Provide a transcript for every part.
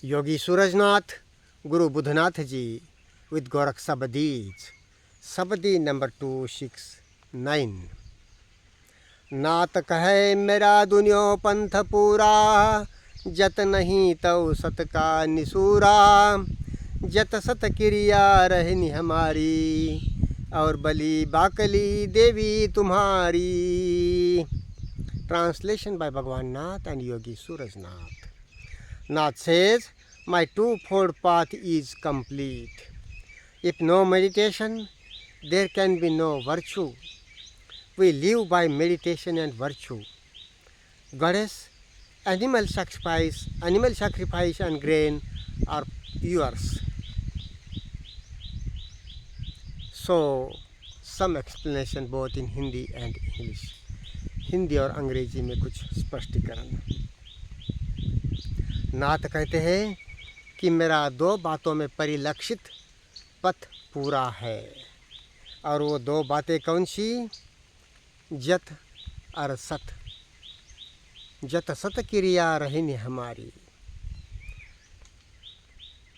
Yogi Surajnath, Guru Budhnath ji with Gorakh Sabadis, Sabadi number 269। नात कहे मेरा दुनियो पंथ पूरा, जत नहीं तव सत का निसूरा, जत सत क्रिया रहनी हमारी, और बली बाकली देवी तुम्हारी। Translation by Bhagwan Nath and Yogi Surajnath. Nath says, my twofold path is complete. If no meditation, there can be no virtue. We live by meditation and virtue. Goddess, animal sacrifice and grain are yours. So, some explanation both in Hindi and English. Hindi और अंग्रेजी में कुछ स्पष्टीकरण। नाथ कहते हैं कि मेरा दो बातों में परिलक्षित पथ पूरा है, और वो दो बातें कौन सी? जत और सत। जत सत क्रिया रहनी हमारी,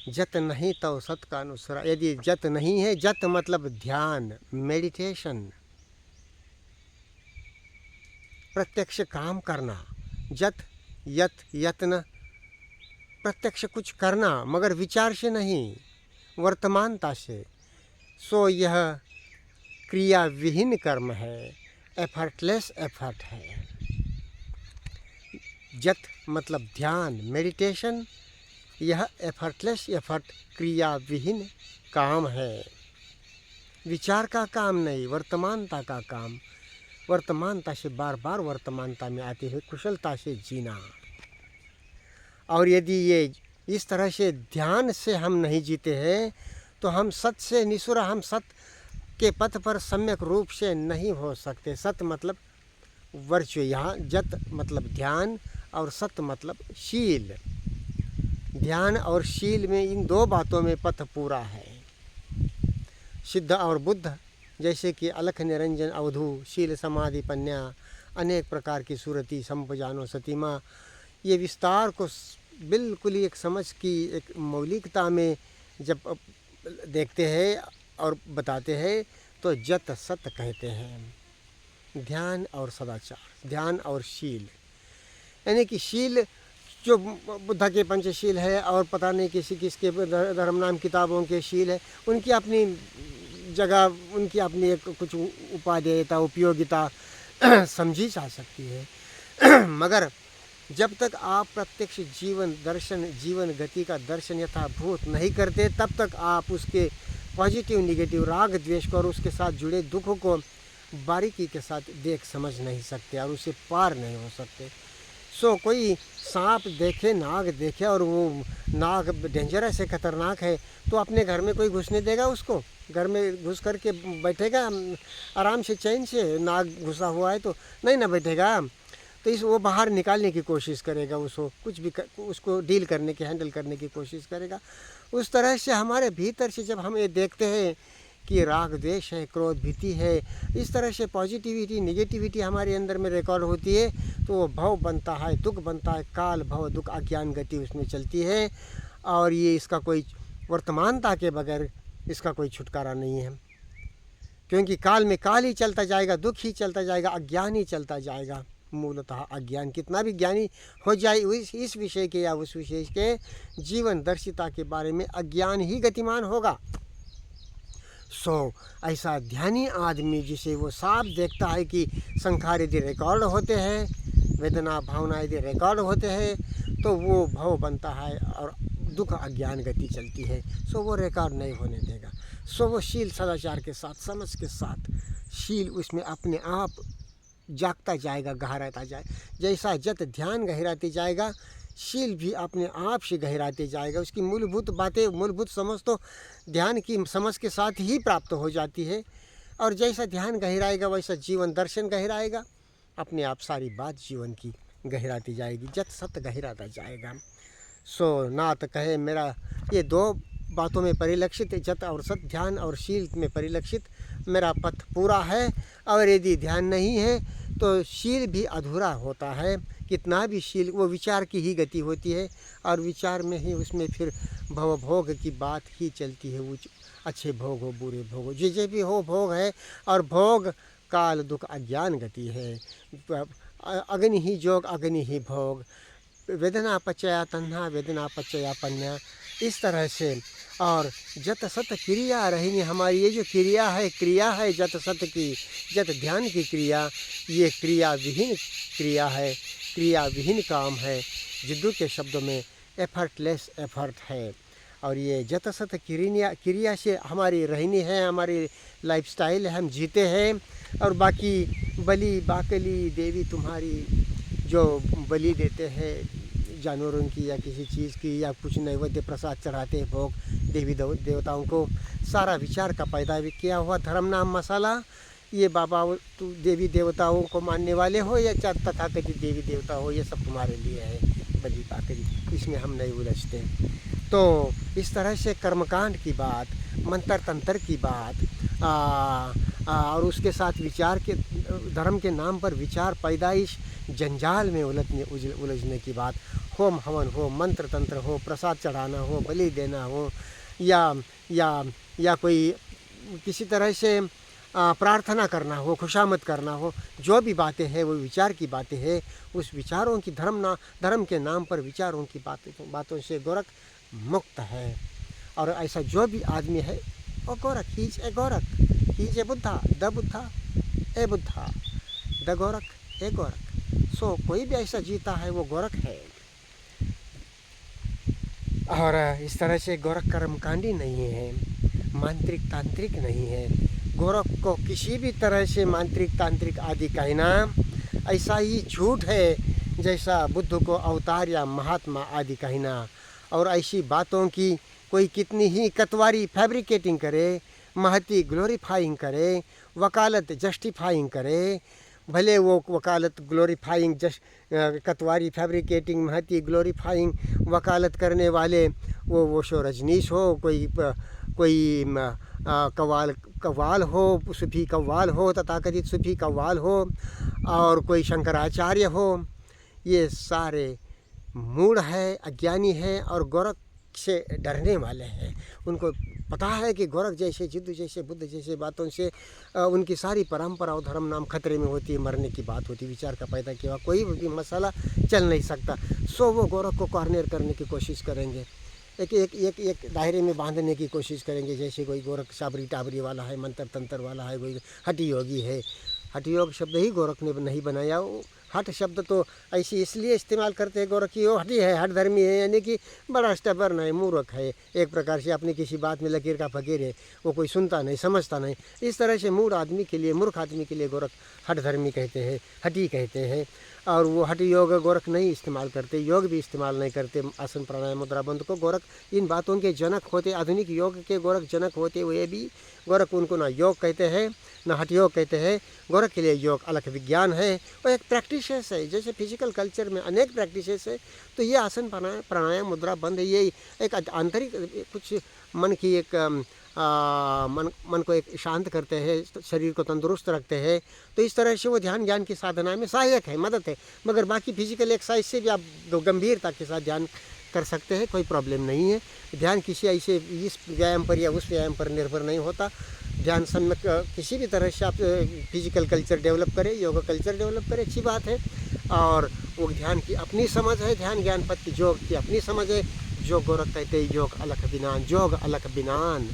जत नहीं तो सत का अनुसरा। यदि जत नहीं है, जत मतलब ध्यान, मेडिटेशन, प्रत्यक्ष काम करना। जत यत यत्न, प्रत्यक्ष कुछ करना मगर विचार से नहीं, वर्तमानता से। सो यह क्रिया विहीन कर्म है, एफर्टलेस एफर्ट है। जत मतलब ध्यान, मेडिटेशन, यह एफर्टलेस एफर्ट, क्रिया विहीन काम है। विचार का काम नहीं, वर्तमानता का काम। वर्तमानता से बार बार वर्तमानता में आते हुए कुशलता से जीना। और यदि ये इस तरह से ध्यान से हम नहीं जीते हैं तो हम सत से निसुरा, हम सत के पथ पर सम्यक रूप से नहीं हो सकते। सत मतलब वर्च्यू, यहाँ जत मतलब ध्यान और सत मतलब शील। ध्यान और शील में, इन दो बातों में पथ पूरा है। सिद्ध और बुद्ध जैसे कि अलख निरंजन अवधू, शील समाधि पन्या, अनेक प्रकार की सूरती, संपजानो सतीमा, ये विस्तार को बिल्कुल एक समझ की एक मौलिकता में जब देखते हैं और बताते हैं तो जत सत कहते हैं। ध्यान और सदाचार, ध्यान और शील, यानी कि शील जो बुद्ध के पंचशील है और पता नहीं किसी किसके धर्म नाम किताबों के शील है, उनकी अपनी जगह, उनकी अपनी एक कुछ उपादेयता, उपयोगिता समझी जा सकती है। मगर जब तक आप प्रत्यक्ष जीवन दर्शन, जीवन गति का दर्शन यथाभूत नहीं करते, तब तक आप उसके पॉजिटिव निगेटिव, राग द्वेष को और उसके साथ जुड़े दुखों को बारीकी के साथ देख समझ नहीं सकते और उसे पार नहीं हो सकते। सो कोई सांप देखे, नाग देखे और वो नाग डेंजरस है, खतरनाक है, तो अपने घर में कोई घुसने देगा उसको? घर में घुस करके बैठेगा आराम से, चैन से? नाग घुसा हुआ है तो नहीं ना बैठेगा। तो वो बाहर निकालने की कोशिश करेगा, उसको कुछ भी उसको डील करने की, हैंडल करने की कोशिश करेगा। उस तरह से हमारे भीतर से जब हम ये देखते हैं कि राग द्वेष है, क्रोध भीति है, इस तरह से पॉजिटिविटी निगेटिविटी हमारे अंदर में रिकॉर्ड होती है, तो वो भव बनता है, दुख बनता है, काल भव दुख अज्ञान गति उसमें चलती है। और ये इसका कोई वर्तमानता के बगैर इसका कोई छुटकारा नहीं है, क्योंकि काल में काल ही चलता जाएगा, दुख ही चलता जाएगा, अज्ञान ही चलता जाएगा। मूलतः अज्ञान, कितना भी ज्ञानी हो जाए इस विषय के या उस विषय के जीवन दर्शिता के बारे में, अज्ञान ही गतिमान होगा। सो ऐसा ध्यानी आदमी जिसे वो साफ देखता है कि संखार यदि रिकॉर्ड होते हैं, वेदना भावना यदि रिकॉर्ड होते हैं, तो वो भव बनता है और दुख अज्ञान गति चलती है। सो वो रिकॉर्ड नहीं होने देगा। सो वो शील सदाचार के साथ, समझ के साथ, शील उसमें अपने आप जागता जाएगा, गहराता जाए। जैसा जत ध्यान गहराते जाएगा, शील भी अपने आप से गहराते जाएगा। उसकी मूलभूत बातें, मूलभूत समझ तो ध्यान की समझ के साथ ही प्राप्त हो जाती है। और जैसा ध्यान गहराएगा वैसा जीवन दर्शन गहराएगा, अपने आप सारी बात जीवन की गहराती जाएगी, जत सत गहराता जाएगा। सो नाथ कहे मेरा ये दो बातों में परिलक्षित, जत और सत, ध्यान और शील में परिलक्षित मेरा पथ पूरा है। और यदि ध्यान नहीं है तो शील भी अधूरा होता है, कितना भी शील, वो विचार की ही गति होती है और विचार में ही उसमें फिर भवभोग की बात ही चलती है। वो अच्छे भोग हो बुरे भोग हो जैसे भी हो भोग है, और भोग काल दुख अज्ञान गति है। अग्नि ही जोग अग्नि ही भोग, वेदना पचया तन्हा वेदना पचया पन्या, इस तरह से। और जत सत क्रिया रहेंगे, हमारी ये जो क्रिया है जत सत की, जत ध्यान की क्रिया, ये क्रिया विहीन क्रिया है, क्रिया विहीन काम है। जिद्दू के शब्दों में एफर्टलेस एफर्ट है। और ये जत सत क्रिया से हमारी रहनी है, हमारी लाइफस्टाइल है, हम जीते हैं। और बाकी बलि बाकली देवी तुम्हारी जो बलि देते हैं जानवरों की या किसी चीज़ की, या कुछ नैवेद्य प्रसाद चढ़ाते हैं भोग देवी देवताओं को, सारा विचार का पैदा भी किया हुआ धर्म नाम मसाला। ये बाबा देवी देवताओं को मानने वाले हो या तथाकथित देवी देवता हो, ये सब तुम्हारे लिए है बलि बाकरी, इसमें हम नहीं उलझते। तो इस तरह से कर्मकांड की बात, मंत्र तंत्र की बात, और उसके साथ विचार के धर्म के नाम पर विचार पैदाइश जंजाल में उलझने की बात, होम हवन हो, मंत्र तंत्र हो, प्रसाद चढ़ाना हो, बलि देना हो, या कोई किसी तरह से प्रार्थना करना हो, खुशामद करना हो, जो भी बातें हैं वो विचार की बातें हैं। उस विचारों की धर्म के नाम पर विचारों की बातों से गोरख मुक्त है। और ऐसा जो भी आदमी है वो Gorakh, he is a Gorakh, he is a Buddha, the Buddha a Buddha, the Gorakh a Gorakh. So कोई भी ऐसा जीता है वो गोरख है। और इस तरह से गोरख कर्मकांडी नहीं है, मांत्रिक तांत्रिक नहीं है। गोरख को किसी भी तरह से मांत्रिक तांत्रिक आदि कहना ऐसा ही झूठ है जैसा बुद्ध को अवतार या महात्मा आदि कहना। और ऐसी बातों की कोई कितनी ही कतवारी फैब्रिकेटिंग करे, महती ग्लोरीफाइंग करे, वकालत जस्टिफाइंग करे, भले वो वकालत ग्लोरीफाइंग कतवारी फैब्रिकेटिंग महती ग्लोरीफाइंग वकालत करने वाले वो शो रजनीश हो, कोई कव्वाल हो, सूफी कव्वाल हो, तथाकथित सूफी कव्वाल हो, और कोई शंकराचार्य हो, ये सारे मूढ़ है, अज्ञानी है और गोरख से डरने वाले हैं। उनको पता है कि गोरख जैसे, जिद्दू जैसे, बुद्ध जैसे बातों से उनकी सारी परंपरा और धर्म नाम खतरे में होती है, मरने की बात होती है, विचार का पैदा किया हुआ कोई भी मसाला चल नहीं सकता। सो वो गोरख को कॉर्नर करने की कोशिश करेंगे, एक दायरे में बांधने की कोशिश करेंगे। जैसे कोई गोरख साबरी टाबरी वाला है, मंत्र तंत्र वाला है, कोई हठी योगी है। हठी योग शब्द ही गोरख ने नहीं बनाया, हठ शब्द तो ऐसी इसलिए इस्तेमाल करते हैं गोरख की, वो हठी है, हठ धर्मी है, यानी कि बड़ा स्टबर्न है, मूर्ख है, एक प्रकार से अपनी किसी बात में लकीर का फकीर है, वो कोई सुनता नहीं समझता नहीं। इस तरह से मूर्ख आदमी के लिए गोरख हठ धर्मी कहते हैं, हठी कहते हैं। और वो हठ योग गोरख नहीं इस्तेमाल करते, योग भी इस्तेमाल नहीं करते, आसन प्राणायाम मुद्रा बंद को। गोरख इन बातों के जनक होते, आधुनिक योग के गोरख जनक होते हुए भी गोरख उनको ना योग कहते हैं ना हठ योग कहते हैं। गोरख के लिए योग अलग विज्ञान है, वो एक प्रैक्टिसेस है। जैसे फिजिकल कल्चर में अनेक प्रैक्टिसेस है, तो ये आसन प्राणायाम मुद्रा बंद, ये एक आंतरिक कुछ मन की एक मन को एक शांत करते हैं, शरीर को तंदुरुस्त रखते हैं। तो इस तरह से वो ध्यान ज्ञान की साधना में सहायक है, मदद है। मगर बाकी फिजिकल एक्सरसाइज से भी आप गंभीरता के साथ ध्यान कर सकते हैं, कोई प्रॉब्लम नहीं है। ध्यान किसी ऐसे इस व्यायाम पर या उस व्यायाम पर निर्भर नहीं होता। ध्यान सम्यक किसी भी तरह से आप फिजिकल कल्चर डेवलप करें, योगा कल्चर डेवलप करें, अच्छी बात है। और वो ध्यान की अपनी समझ है, ध्यान ज्ञान पत्ति योग की अपनी समझ है। जो गोरख कहते हैं योग अलग विज्ञान, योग अलग विज्ञान,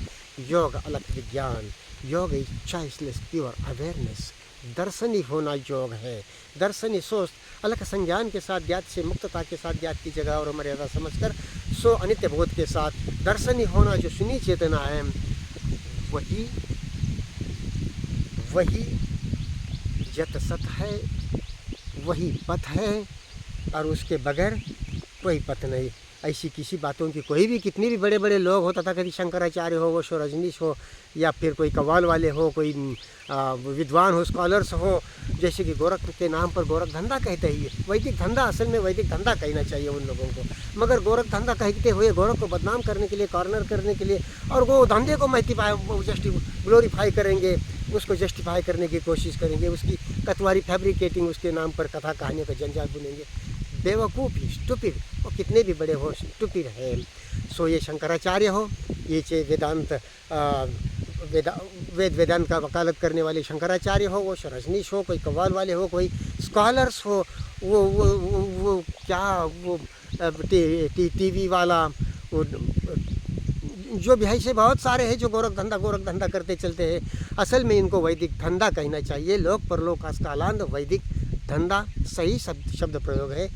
योग अलग विज्ञान। योग इज चॉइसलेस प्योर अवेयरनेस, दर्शनी होना योग है। दर्शनी सोच अलग संज्ञान के साथ ज्ञात से मुक्तता के साथ ज्ञात की जगह और मर्यादा समझकर सो अनित्य बोध के साथ दर्शनी होना जो सुनी चेतना है, वही जत सत है, वही पथ है, और उसके बगैर कोई पथ नहीं। ऐसी किसी बातों की कोई भी कितनी भी बड़े बड़े लोग हो, तथा कभी शंकराचार्य हो, वो शो रजनीश हो, या फिर कोई कव्वाल वाले हो, कोई विद्वान हो, स्कॉलर्स हो, जैसे कि गोरख के नाम पर गोरख धंधा कहते ही, वैदिक धंधा, असल में वैदिक धंधा कहना चाहिए उन लोगों को। मगर गोरख धंधा कहते हुए गोरख को बदनाम करने के लिए, कॉर्नर करने के लिए, और वो धंधे को ग्लोरीफाई करेंगे, उसको जस्टिफाई करने की कोशिश करेंगे, उसकी कतवारी फैब्रिकेटिंग, उसके नाम पर कथा कहानियों का जंजाल बुनेंगे। बेवकूफ़ ही, स्टूपिड, वो कितने भी बड़े हो स्टूपिड है। सो ये शंकराचार्य हो, ये चाहे वेदांत वेद वेदांत का वकालत करने वाले शंकराचार्य हो, वो रजनीश हो, कोई कव्वाल वाले हो, कोई स्कॉलर्स हो, वो क्या वो टीवी वाला, वो जो भी है, ऐसे बहुत सारे हैं जो गोरख धंधा करते चलते हैं। असल में इनको वैदिक धंधा कहना चाहिए। लोक परलोक कालांत वैदिक धंधा सही शब्द प्रयोग है।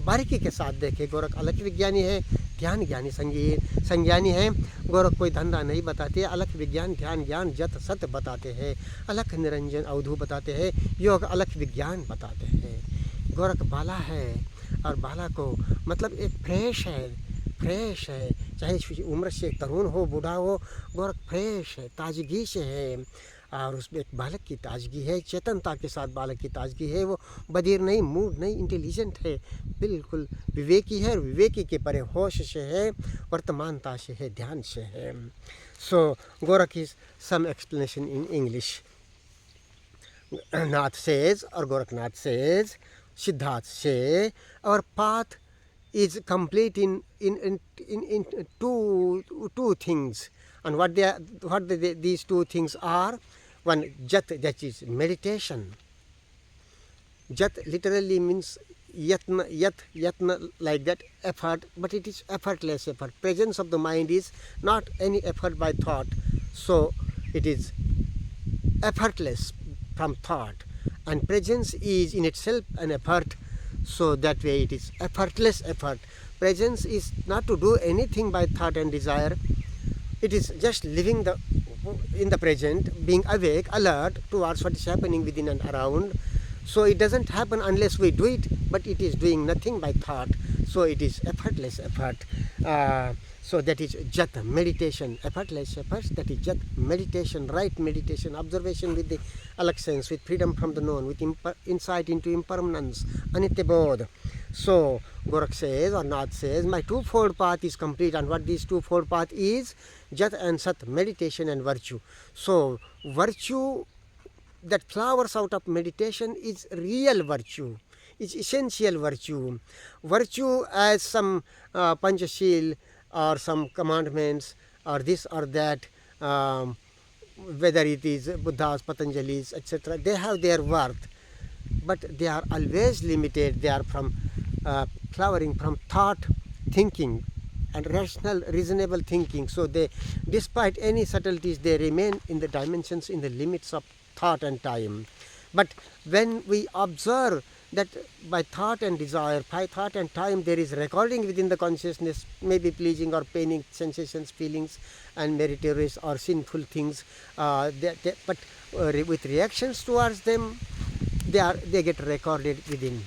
बारीकी के साथ देखे, गोरख अलख विज्ञानी है, ध्यान ज्ञानी संज्ञानी है। गोरख कोई धंधा नहीं बताते, अलख विज्ञान ध्यान ज्ञान जत सत बताते हैं, अलख निरंजन अवधू बताते हैं, योग अलख विज्ञान बताते हैं। गोरख बाला है, और बाला को मतलब एक फ्रेश है, चाहे उम्र से तरुण हो बूढ़ा हो, गोरख फ्रेश है, ताजगी से है, और उसमें एक बालक की ताजगी है, चेतनता के साथ बालक की ताजगी है। वो बधिर नहीं, मूड नहीं, इंटेलिजेंट है, बिल्कुल विवेकी है, और विवेकी के परे होश से है, वर्तमानता से है, ध्यान से है। So Gorakh is some explanation in English. Nath says, और Gorakhnath says, Siddharth say, our path is complete in two things, and these two things are: one, jat, that is meditation. Jat literally means yatna, like that, effort, but it is effortless effort. Presence of the mind is not any effort by thought, so it is effortless from thought. And presence is in itself an effort, so that way it is effortless effort. Presence is not to do anything by thought and desire. It is just living in the present, being awake, alert towards what is happening within and around. So it doesn't happen unless we do it, but it is doing nothing by thought. So it is effortless effort. So that is jat, meditation, effortless effort. That is jat, meditation, right meditation, observation with the alak sense, with freedom from the known, with insight into impermanence, anitya bodh. So Gorakh says, or Nath says, my twofold path is complete. And what this twofold path is? Jat and sat, meditation and virtue. So virtue that flowers out of meditation is real virtue, is essential virtue. Virtue as some Panchashil or some commandments or this or that, whether it is Buddha's, Patanjali's, etc., they have their worth, but they are always limited. They are from flowering from thought, thinking, and rational, reasonable thinking. So they, despite any subtleties, they remain in the dimensions, in the limits of thought and time. But when we observe that by thought and desire, by thought and time, there is recording within the consciousness, maybe pleasing or paining sensations, feelings, and meritorious or sinful things, but with reactions towards them, they get recorded within.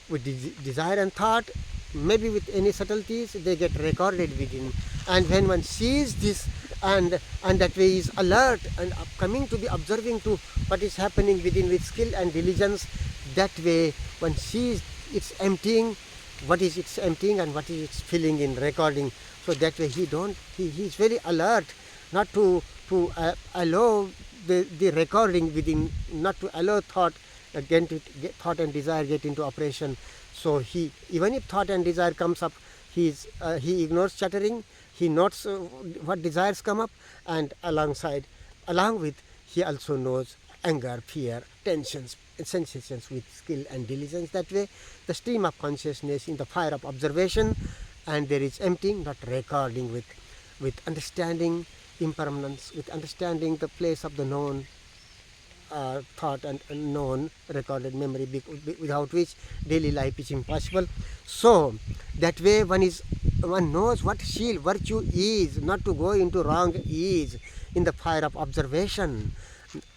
With desire and thought, maybe with any subtleties, they get recorded within. And when one sees this, and that way is alert and coming to be observing to what is happening within with skill and diligence, that way one sees it's emptying, what is its emptying and what is its filling in recording. So that way he is very alert not to allow the recording within, not to allow thought again to get thought and desire get into operation. So he, even if thought and desire comes up, he ignores chattering, he notes what desires come up, and along with, he also knows anger, fear, tensions, and sensations with skill and diligence. That way the stream of consciousness in the fire of observation, and there is emptying, not recording, with understanding impermanence, with understanding the place of the known, thought and known recorded memory, without which daily life is impossible. So that way one knows what sheel, virtue is, not to go into wrong is in the fire of observation,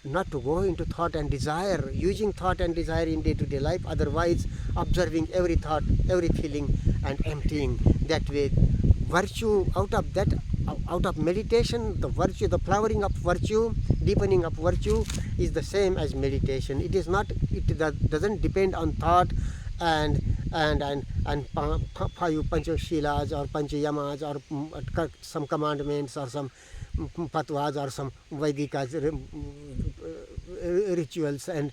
not to go into thought and desire, using thought and desire in day-to-day life, otherwise observing every thought, every feeling, and emptying. That way virtue, out of meditation, the virtue, the flowering of virtue, deepening of virtue is the same as meditation. It is not, it doesn't depend on thought and Panchashilas or Panchayamas or some commandments or some patwas or some Vedic rituals and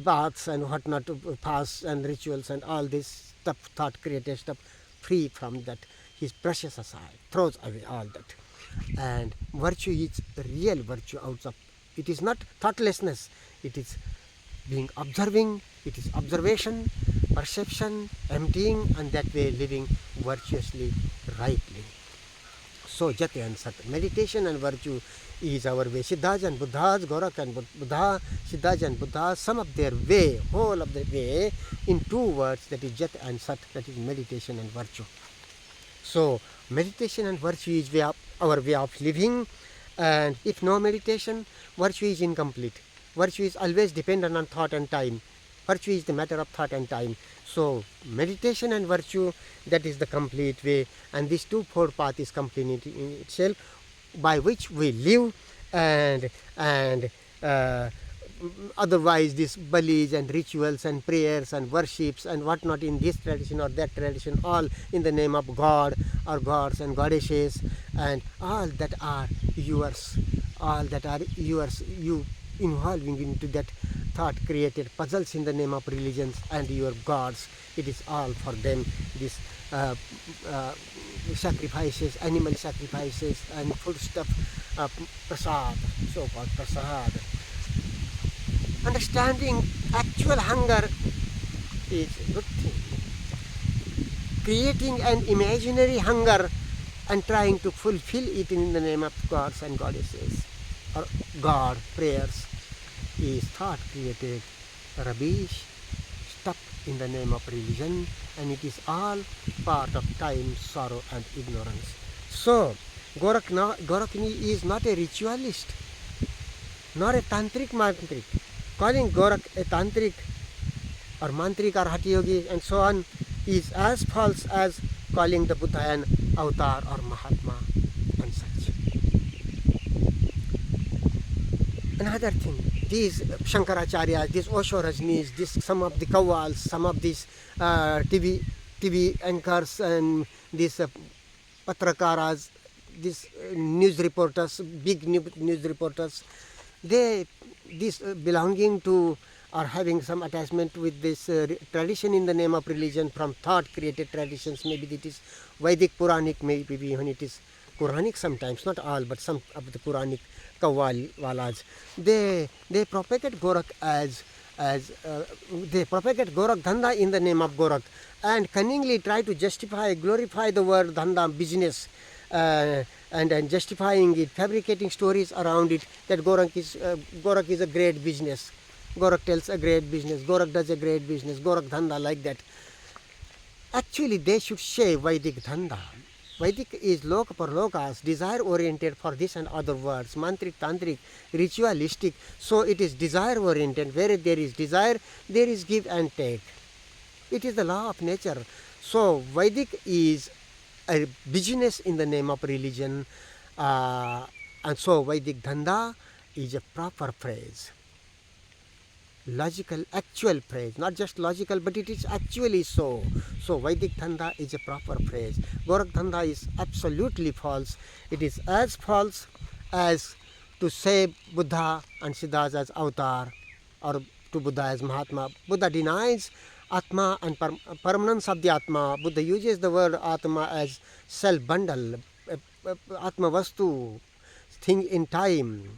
baths and whatnot, fasts and rituals and all this stuff, thought created stuff, free from that. He brushes aside, throws away all that. And virtue is real virtue out of it is not thoughtlessness, it is being observing, it is observation, perception, emptying, and that way living virtuously, rightly. So Jati and Sat, meditation and virtue is our way. Siddhas and Buddhas, Gorak and Buddha, Siddhas and Buddha, some of their way, whole of the way, in 2 words, that is Jat and Sat, that is meditation and virtue. So meditation and virtue is our way of living, and if no meditation, virtue is incomplete. Virtue is always dependent on thought and time. Virtue is the matter of thought and time. So meditation and virtue, that is the complete way, and this twofold path is complete in itself, by which we live, and otherwise these balis and rituals and prayers and worships and whatnot in this tradition or that tradition, all in the name of God or gods and goddesses, and all that are yours, you involving into that thought created puzzles in the name of religions and your gods. It is all for them, this sacrifices, animal sacrifices and food stuff, prasad, so-called prasad. Understanding actual hunger is a good thing. Creating an imaginary hunger and trying to fulfill it in the name of gods and goddesses or God, prayers, is thought created rubbish, stuff in the name of religion, and it is all part of time, sorrow and ignorance. So Gorakni is not a ritualist, nor a tantric mantrik. Calling Gorak a tantric or mantrik or hati yogi and so on is as false as calling the Buddha an avatar or Mahatma and such. Another thing, these Shankaracharyas, these Osho Rajnis, some of the Kawals, some of these TV anchors and these Patrakaras, these news reporters, big news reporters, this belonging to or having some attachment with this tradition in the name of religion from thought created traditions, maybe it is Vedic, Puranic, maybe when it is Quranic sometimes, not all, but some of the Quranic Kawwalas, they propagate Gorak they propagate Gorak Dhanda in the name of Gorak and cunningly try to glorify the word Dhanda, business, and justifying it, fabricating stories around it, that Gorak is a great business. Gorak tells a great business, Gorak does a great business, Gorak Dhanda, like that. Actually, they should say Vedic Dhanda. Vedic is loka par lokas, desire oriented for this and other words, mantrik, tantric, ritualistic. So it is desire oriented. Where there is desire, there is give and take. It is the law of nature. So Vedic is a business in the name of religion, and so Vedic Dhanda is a proper phrase. Logical, actual phrase, not just logical, but it is actually so. So Vedic Dhanda is a proper phrase. Gorak Dhanda is absolutely false. It is as false as to say Buddha and Siddhas as avatar, or to Buddha as Mahatma. Buddha denies Atma and permanence of the Atma. Buddha uses the word Atma as self-bundle, Atma Vastu, thing in time,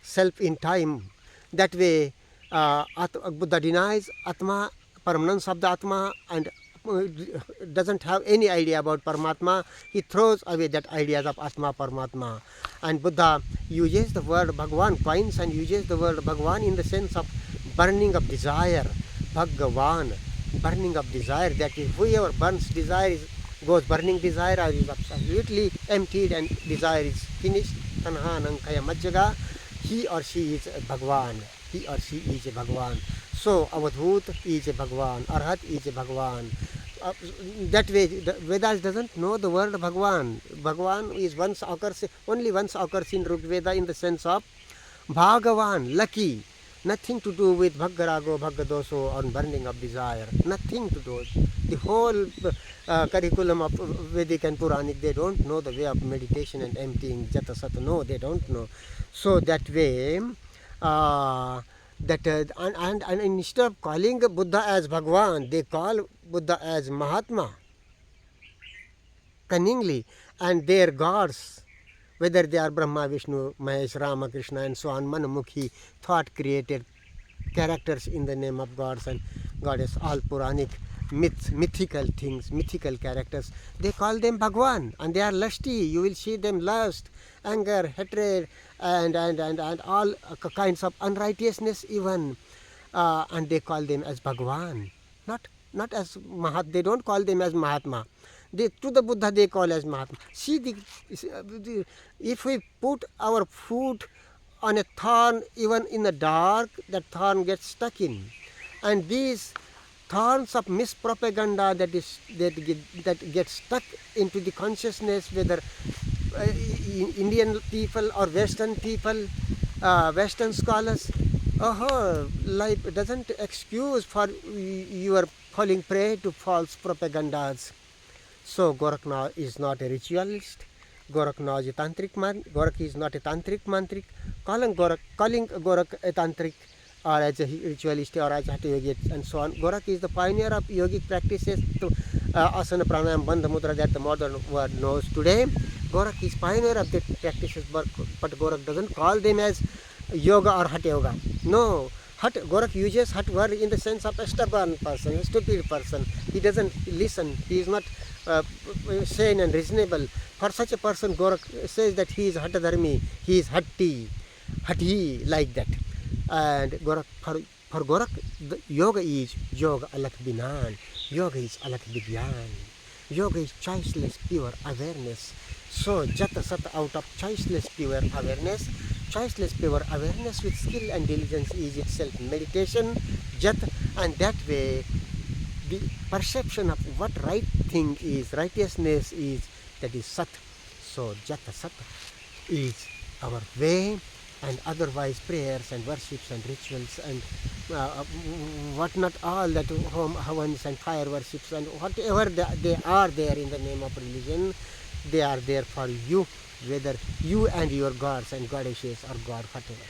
self in time. That way, Buddha denies Atma, permanence of the Atma, and doesn't have any idea about Paramatma. He throws away that ideas of Atma, Paramatma. And Buddha uses the word Bhagwan, coins and uses the word Bhagwan in the sense of burning of desire. Bhagavan, burning of desire. That is, whoever burns desire goes burning desire, or is absolutely emptied and desire is finished. Tanha Nankaya Majjaga. He or she is Bhagwan. He or she is a Bhagwan. So Avadhut is a Bhagwan, Arhat is a Bhagwan. That way, the Vedas doesn't know the word Bhagwan. Bhagwan is only once occurs in Rig Veda in the sense of Bhagavan, lucky. Nothing to do with Bhaggarago, Bhaggadoso, or burning of desire. Nothing to do. The whole curriculum of Vedic and Puranic, they don't know the way of meditation and emptying, Jata Sata. No, they don't know. So that way, That and instead of calling Buddha as Bhagwan, they call Buddha as Mahatma cunningly, and their gods, whether they are Brahma, Vishnu, Mahesh, Rama, Krishna, and so on, Manamukhi, thought created characters in the name of gods and goddess, all Puranic mythical things, mythical characters. They call them Bhagwan, and they are lusty. You will see them lust, anger, hatred, and all kinds of unrighteousness even. And they call them as Bhagwan, not as Mahat. They don't call them as Mahatma. To the Buddha they call as Mahatma. See, if we put our foot on a thorn, even in the dark, that thorn gets stuck in. And these thorns of mispropaganda that get stuck into the consciousness, whether Indian people or Western people, Western scholars, life doesn't excuse for your falling prey to false propagandas. So Goraknath is not a ritualist. Goraknath is a tantric man. Gorak is not a tantric mantric. Calling Gorak a tantric or as a ritualist or as a hatha yogi and so on. Gorak is the pioneer of yogic practices to asana, pranayam, bandha mudra that the modern world knows today. Gorak is pioneer of the practices, but Gorak doesn't call them as yoga or hatha yoga. No. Gorak uses hat word in the sense of a stubborn person, a stupid person. He doesn't listen. He is not sane and reasonable. For such a person, Gorak says that he is hatadharmi, he is hatti, like that. And Gorak, for Gorak, the yoga is yoga alak binan, yoga is alak vigyan, yoga is choiceless pure awareness. So jata sat, out of choiceless pure awareness, with skill and diligence is itself meditation, jat, and that way the perception of what right thing is, righteousness is, that is sat. So jata sat is our way, and otherwise prayers and worships and rituals and what not all that havans and fire worships and whatever they are there in the name of religion, they are there for you, whether you and your gods and goddesses or God, whatever.